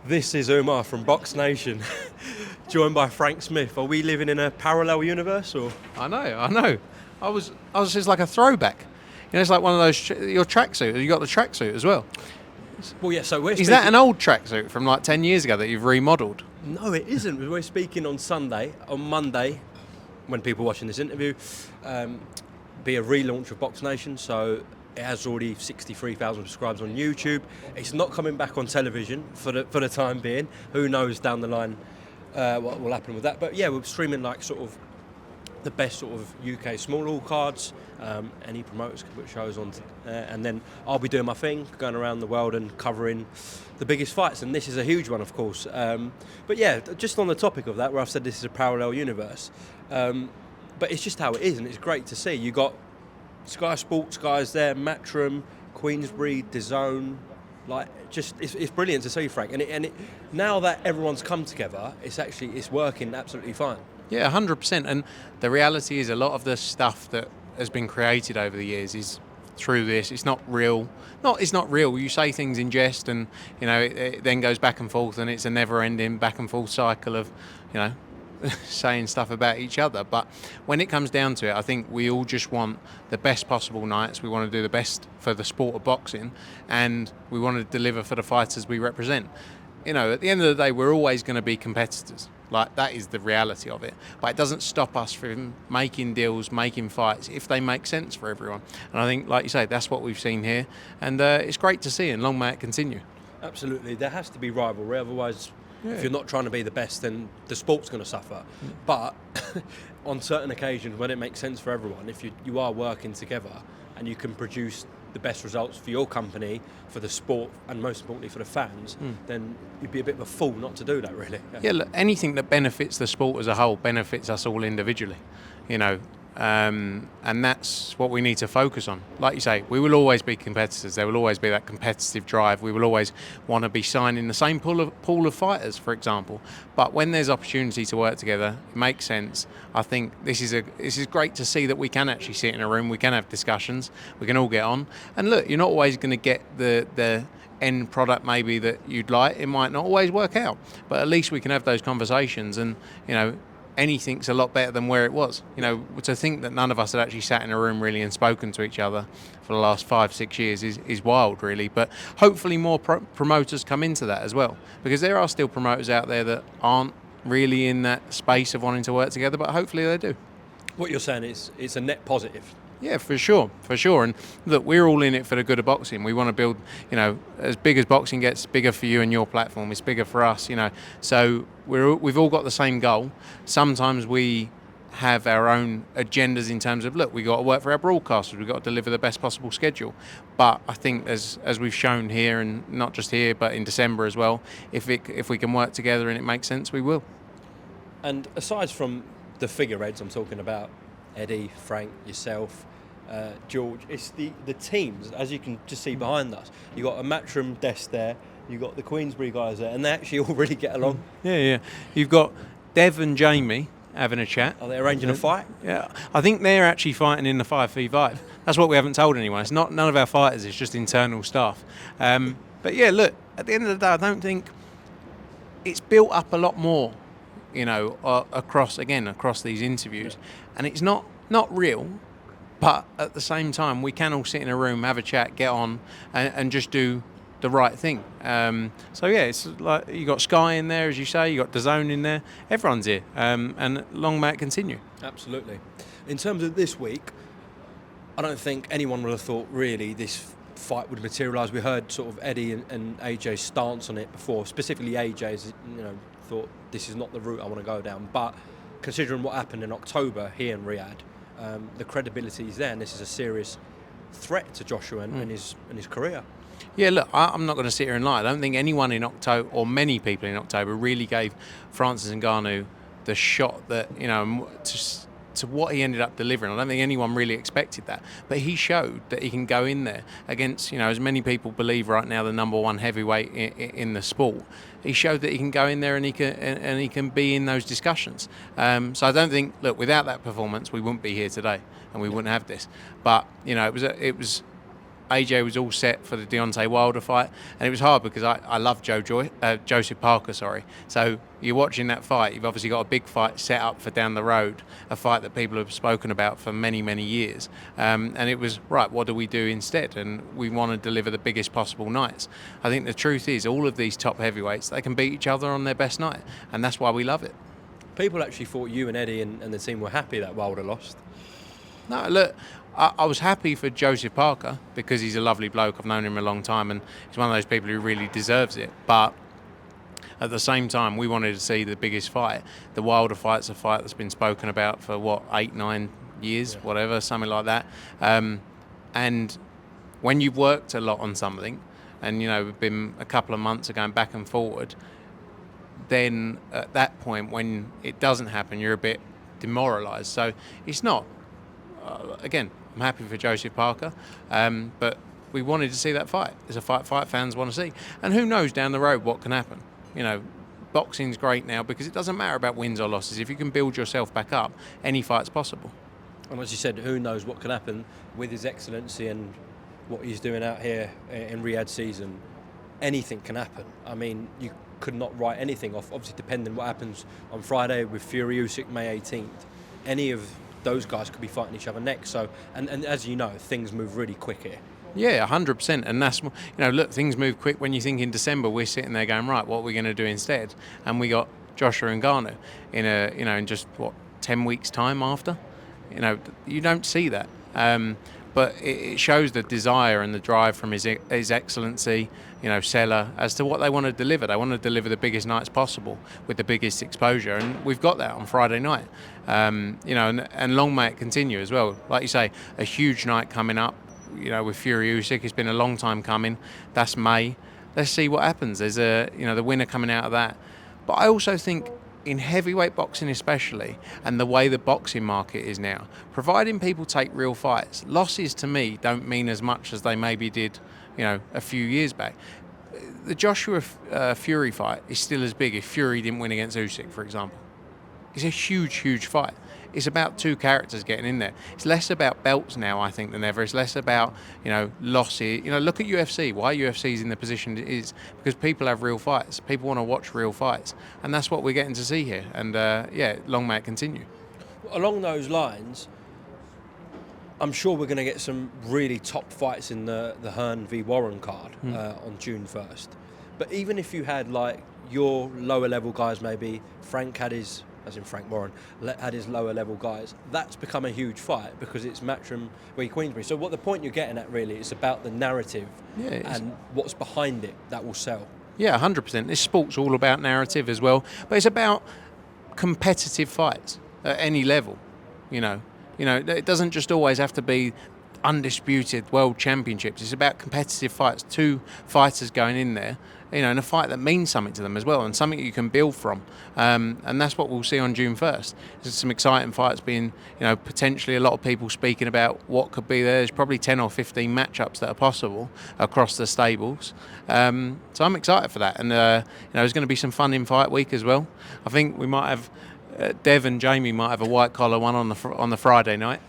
This is Umar from BoxNation, joined by Frank Smith. Are we living in a parallel universe, or? I know. I was just like a throwback. You know, it's like one of those your tracksuit. You got the tracksuit as well. Well, yeah. So we're. Is that an old tracksuit from like 10 years ago that you've remodelled? No, it isn't. We're speaking on Monday, when people watching this interview, be a relaunch of BoxNation. So it has already 63,000 subscribers on YouTube. It's not coming back on television for the time being. Who knows down the line what will happen with that? But yeah, we're streaming like sort of the best sort of UK small all cards. Any promoters can put shows on, and then I'll be doing my thing, going around the world and covering the biggest fights. And this is a huge one, of course. But yeah, just on the topic of that, where I've said this is a parallel universe. But it's just how it is, and it's great to see. You got Sky Sports guys there, Matchroom, Queensberry, DAZN, like it's brilliant to see, Frank. And it now that everyone's come together, it's working absolutely fine. Yeah, 100%. And the reality is, a lot of the stuff that has been created over the years is through this. It's not real. It's not real. You say things in jest, and you know it then goes back and forth, and it's a never-ending back and forth cycle of, you know, saying stuff about each other. But when it comes down to it, I think we all just want the best possible nights. We want to do the best for the sport of boxing, and we want to deliver for the fighters we represent. You know, at the end of the day, we're always going to be competitors. Like, that is the reality of it. But it doesn't stop us from making deals, making fights, if they make sense for everyone. And I think, like you say, that's what we've seen here. And it's great to see, and long may it continue. Absolutely. There has to be rivalry, otherwise, if you're not trying to be the best, then the sport's going to suffer. But on certain occasions, when it makes sense for everyone, if you are working together and you can produce the best results for your company, for the sport, and most importantly for the fans, then you'd be a bit of a fool not to do that, really. Yeah, look, anything that benefits the sport as a whole benefits us all individually, you know. And that's what we need to focus on. Like you say, we will always be competitors. There will always be that competitive drive. We will always want to be signing the same pool of fighters, for example. But when there's opportunity to work together, it makes sense. I think this is great to see that we can actually sit in a room, we can have discussions, we can all get on. And look, you're not always going to get the end product maybe that you'd like. It might not always work out, but at least we can have those conversations. And you know, anything's a lot better than where it was. You know, to think that none of us had actually sat in a room really and spoken to each other for the last 5-6 years is wild, really. But hopefully more promoters come into that as well, because there are still promoters out there that aren't really in that space of wanting to work together, but hopefully they do. What you're saying is it's a net positive. Yeah, for sure. And look, we're all in it for the good of boxing. We want to build, you know, as big as boxing gets, bigger for you and your platform, it's bigger for us, you know. So we've all got the same goal. Sometimes we have our own agendas in terms of, look, we've got to work for our broadcasters, we've got to deliver the best possible schedule. But I think as we've shown here, and not just here, but in December as well, if we can work together and it makes sense, we will. And aside from the figureheads I'm talking about, Eddie, Frank, yourself, George, it's the teams, as you can just see behind us. You've got a Matchroom desk there, you've got the Queensberry guys there, and they actually all really get along. Yeah. You've got Dev and Jamie having a chat. Are they arranging a fight? Yeah, I think they're actually fighting in the 5v5. That's what we haven't told anyone. It's not none of our fighters, it's just internal staff. But yeah, look, at the end of the day, I don't think it's built up a lot more, you know, across these interviews. And it's not real, but at the same time, we can all sit in a room, have a chat, get on, and just do the right thing. So yeah, it's like you got Sky in there, as you say, you got DAZN in there. Everyone's here, and long may it continue. Absolutely. In terms of this week, I don't think anyone would have thought really this fight would materialise. We heard sort of Eddie and AJ's stance on it before, specifically AJ's, you know, thought this is not the route I want to go down. But considering what happened in October here in Riyadh, the credibility is there, and this is a serious threat to Joshua and his career. Yeah, look, I'm not going to sit here and lie. I don't think anyone in October, or many people in October, really gave Francis Ngannou the shot that, you know, to what he ended up delivering. I don't think anyone really expected that. But he showed that he can go in there against, you know, as many people believe right now, the number one heavyweight in the sport. He showed that he can go in there and he can be in those discussions. So I don't think, look, without that performance, we wouldn't be here today and we wouldn't have this. But, you know, it was AJ was all set for the Deontay Wilder fight, and it was hard because I love Joseph Parker, sorry. So you're watching that fight, you've obviously got a big fight set up for down the road, a fight that people have spoken about for many, many years. And it was, right, what do we do instead? And we want to deliver the biggest possible nights. I think the truth is, all of these top heavyweights, they can beat each other on their best night, and that's why we love it. People actually thought you and Eddie and the team were happy that Wilder lost. No, look, I was happy for Joseph Parker because he's a lovely bloke. I've known him a long time, and he's one of those people who really deserves it. But at the same time, we wanted to see the biggest fight. The Wilder fight's a fight that's been spoken about for, 8-9 years, whatever, something like that. And when you've worked a lot on something, and, we've been a couple of months of going back and forward, then at that point, when it doesn't happen, you're a bit demoralised. So it's not. Again, I'm happy for Joseph Parker, but we wanted to see that fight. It's a fight fans want to see. And who knows down the road what can happen. Boxing's great now because it doesn't matter about wins or losses. If you can build yourself back up, any fight's possible. And as you said, who knows what can happen with His Excellency and what he's doing out here in Riyadh season. Anything can happen. I mean, you could not write anything off, obviously depending what happens on Friday with Fury Usyk May 18th. Any of those guys could be fighting each other next. So, and as you know, things move really quick here. Yeah, 100%. And that's, look, things move quick when you think in December we're sitting there going, right, what are we going to do instead? And we got Joshua Ngannou in just 10 weeks time after. You don't see that. But it shows the desire and the drive from His Excellency, Seller, as to what they want to deliver. They want to deliver the biggest nights possible with the biggest exposure, and we've got that on Friday night. And long may it continue as well. Like you say, a huge night coming up, with Fury Usyk. It's been a long time coming. That's May. Let's see what happens. There's the winner coming out of that. But I also think, in heavyweight boxing especially, and the way the boxing market is now, providing people take real fights, losses to me don't mean as much as they maybe did, a few years back. The Joshua Fury fight is still as big if Fury didn't win against Usyk, for example. It's a huge, huge fight. It's about two characters getting in there. It's less about belts now, I think, than ever. It's less about, losses. Look at UFC. Why UFC is in the position it is, because people have real fights. People want to watch real fights. And that's what we're getting to see here. And, long may it continue. Along those lines, I'm sure we're going to get some really top fights in the Hearn v Warren card on June 1st. But even if you had, your lower level guys, maybe Frank had his... as in Frank Warren, had his lower level guys, that's become a huge fight because it's Matchroom v Queensberry. So what the point you're getting at really is about the narrative and what's behind it that will sell. Yeah, 100%. This sport's all about narrative as well, but it's about competitive fights at any level. It doesn't just always have to be undisputed world championships. It's about competitive fights, two fighters going in there, in a fight that means something to them as well, and something you can build from. And that's what we'll see on June 1st. There's some exciting fights being, potentially a lot of people speaking about what could be there. There's probably 10 or 15 matchups that are possible across the stables. So I'm excited for that. And, there's going to be some fun in fight week as well. I think we might have... Dev and Jamie might have a white collar one on the Friday night.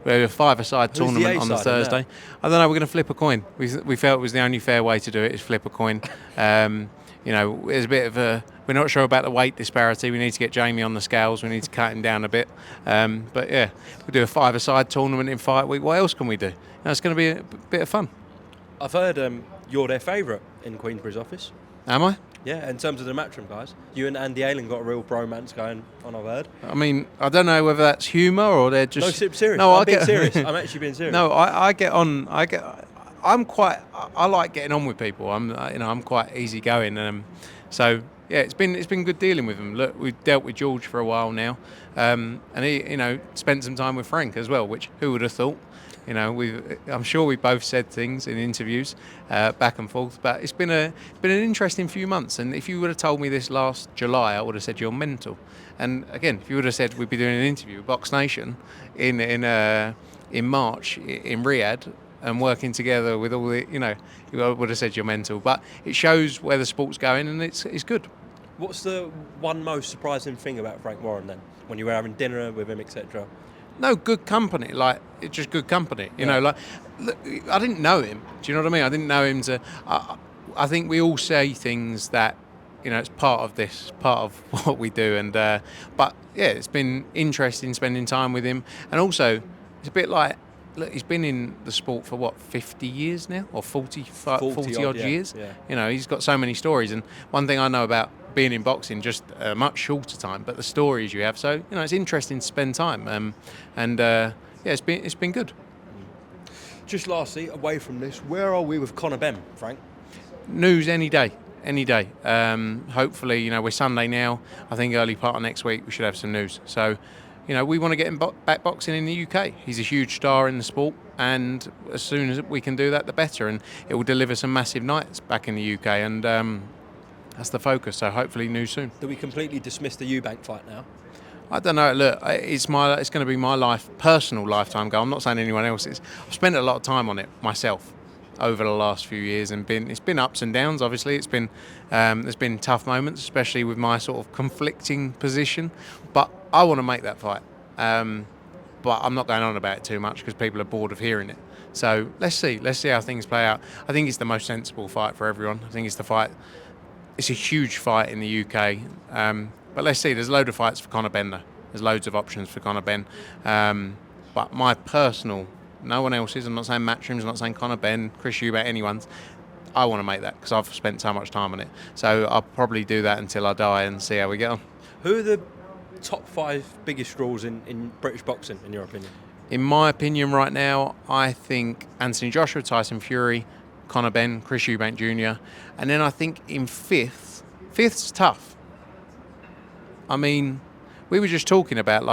We have a five-a-side tournament on the Thursday. I don't know. We're going to flip a coin. We felt it was the only fair way to do it is flip a coin. There's a bit of a. We're not sure about the weight disparity. We need to get Jamie on the scales. We need to cut him down a bit. But yeah, we'll do a five-a-side tournament in fight week. What else can we do? It's going to be a bit of fun. I've heard you're their favourite in Queensberry's office. Am I? Yeah, in terms of the Matchroom guys. You and Andy Ayling got a real bromance going on, I've heard. I mean, I don't know whether that's humour or they're just... No, serious. No, I'm being serious. I'm actually being serious. No, I get on... I like getting on with people. I'm quite easygoing. So, yeah, it's been good dealing with them. Look, we've dealt with George for a while now. And he, spent some time with Frank as well, which who would have thought? I'm sure we both said things in interviews back and forth, but it's been an interesting few months. And if you would have told me this last July, I would have said you're mental. And again, if you would have said we'd be doing an interview with BoxNation in March in Riyadh and working together with all the, you would have said you're mental. But it shows where the sport's going, and it's good. What's the one most surprising thing about Frank Warren then, when you were having dinner with him, etc.? No, good company. It's just good company. look, I didn't know him. Do you know what I mean? I didn't know him to. I think we all say things that, it's part of this, part of what we do. And but yeah, it's been interesting spending time with him. And also, it's a bit like, look, he's been in the sport for what, 50 years now, or 40 odd years. Yeah. He's got so many stories. And one thing I know about being in boxing, just a much shorter time, but the stories you have. So it's interesting to spend time. Yeah, it's been good. Just lastly, away from this, where are we with Conor Benn, Frank? News any day. Hopefully, we're Sunday now. I think early part of next week we should have some news. So, we want to get him back boxing in the UK. He's a huge star in the sport, and as soon as we can do that, the better. And it will deliver some massive nights back in the UK, and that's the focus. So hopefully news soon. Do we completely dismiss the Eubank fight now? I don't know. Look, it's going to be my personal lifetime goal. I'm not saying anyone else's. I've spent a lot of time on it myself over the last few years, and it's been ups and downs. Obviously, it's been there's been tough moments, especially with my sort of conflicting position. But I want to make that fight. But I'm not going on about it too much because people are bored of hearing it. So let's see how things play out. I think it's the most sensible fight for everyone. I think it's the fight. It's a huge fight in the UK. But let's see. There's a load of fights for Conor Benn, though. There's loads of options for Conor Benn. But my personal, no one else's. I'm not saying Matchroom's. I'm not saying Conor Benn, Chris Eubank, anyone's. I want to make that because I've spent so much time on it. So I'll probably do that until I die and see how we get on. Who are the top 5 biggest draws in British boxing, in your opinion? In my opinion, right now, I think Anthony Joshua, Tyson Fury, Conor Benn, Chris Eubank Jr. And then I think in fifth's tough. I mean, we were just talking about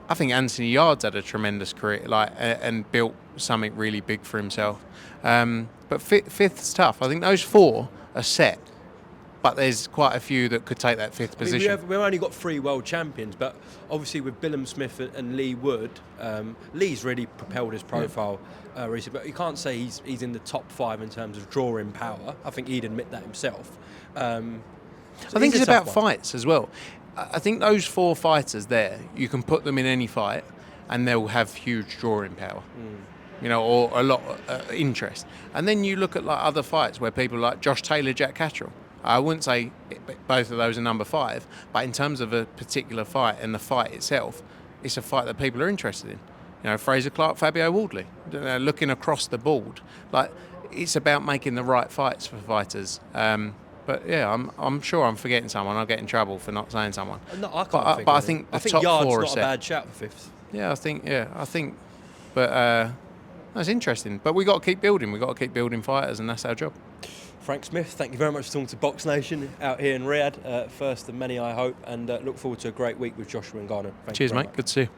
I think Anthony Yard's had a tremendous career, and built something really big for himself. But fifth's tough. I think those 4 are set, but there's quite a few that could take that 5th position. We've only got 3 world champions, but obviously with Billam Smith and Lee Wood, Lee's really propelled his profile recently. But you can't say he's in the top 5 in terms of drawing power. I think he'd admit that himself. I think it's about fights as well. I think those 4 fighters there, you can put them in any fight and they'll have huge drawing power, or a lot of interest. And then you look at other fights where people like Josh Taylor, Jack Catterall. I wouldn't say both of those are number 5, but in terms of a particular fight and the fight itself, it's a fight that people are interested in. Fraser Clark, Fabio Wardley, looking across the board. It's about making the right fights for fighters. But yeah, I'm sure I'm forgetting someone. I'll get in trouble for not saying someone. No, I can't think. But I think the top Yard's 4 are not set. a bad shout for 5th. Yeah, I think. But that's interesting. But we got to keep building. We got to keep building fighters, and that's our job. Frank Smith, thank you very much for talking to Box Nation out here in Riyadh. First of many, I hope, and look forward to a great week with Joshua Ngannou. Cheers, mate. Good to see you.